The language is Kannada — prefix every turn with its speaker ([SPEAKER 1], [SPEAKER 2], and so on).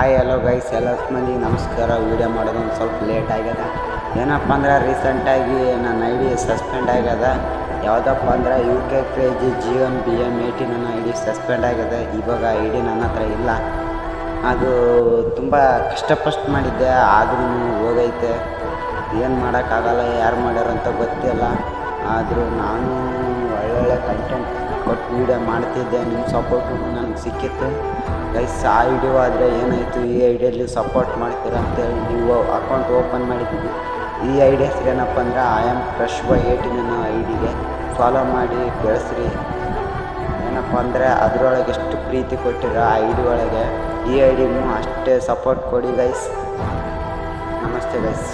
[SPEAKER 1] ಹಾಯ್ ಹಲೋ ಗೈಸ್, ಎಲ್ಲ ಮಂದಿ ನಮಸ್ಕಾರ. ವೀಡಿಯೋ ಮಾಡೋದು ಒಂದು ಸ್ವಲ್ಪ ಲೇಟ್ ಆಗ್ಯದ. ಏನಪ್ಪ ಅಂದ್ರೆ ರೀಸೆಂಟಾಗಿ ನನ್ನ ಐ ಡಿ ಸಸ್ಪೆಂಡ್ ಆಗ್ಯದ. ಯಾವುದಪ್ಪ ಅಂದ್ರೆ UK ಕ್ರೇಜಿ GM BM18 ನನ್ನ ಐ ಡಿ ಸಸ್ಪೆಂಡ್ ಆಗ್ಯದ. ಇವಾಗ ಐ ಡಿ ನನ್ನ ಹತ್ರ ಇಲ್ಲ. ಅದು ತುಂಬ ಕಷ್ಟಪಟ್ಟು ಮಾಡಿದ್ದೆ, ಆದ್ರೂ ಹೋಗೈತೆ. ಏನು ಮಾಡೋಕ್ಕಾಗಲ್ಲ, ಯಾರು ಮಾಡ್ಯಾರ ಅಂತ ಗೊತ್ತಿಲ್ಲ. ಆದರೂ ನಾನು ಒಳ್ಳೊಳ್ಳೆ ಕಂಟೆಂಟ್ ಕೊಟ್ಟು ವೀಡಿಯೋ ಮಾಡ್ತಿದ್ದೆ. ನಿಮ್ಮ ಸಪೋರ್ಟು ನನಗೆ ಸಿಕ್ಕಿತ್ತು ಗೈಸ್. ಆ ವಿಡಿಯೋ ಆದರೆ ಏನಾಯಿತು, ಈ ಐಡಿಯಲ್ಲಿ ಸಪೋರ್ಟ್ ಮಾಡ್ತೀರಾ ಅಂತೇಳಿ ನೀವು ಅಕೌಂಟ್ ಓಪನ್ ಮಾಡಿದ್ದೀವಿ. ಈ ಐಡಿ ಹೆಸರು ಏನಪ್ಪ ಅಂದ್ರೆ IamCrushBoy18 ಅನ್ನೋ ಐಡಿಗೆ ಫಾಲೋ ಮಾಡಿ ಬೆಳೆಸ್ರಿ. ಏನಪ್ಪ ಅಂದರೆ ಅದರೊಳಗೆ ಎಷ್ಟು ಪ್ರೀತಿ ಕೊಟ್ಟಿರೋ ಆ ಐಡಿ ಒಳಗೆ ಈ ಐಡಿಗೂ ಅಷ್ಟೇ ಸಪೋರ್ಟ್ ಕೊಡಿ ಗೈಸ್. ನಮಸ್ತೆ ಗೈಸ್.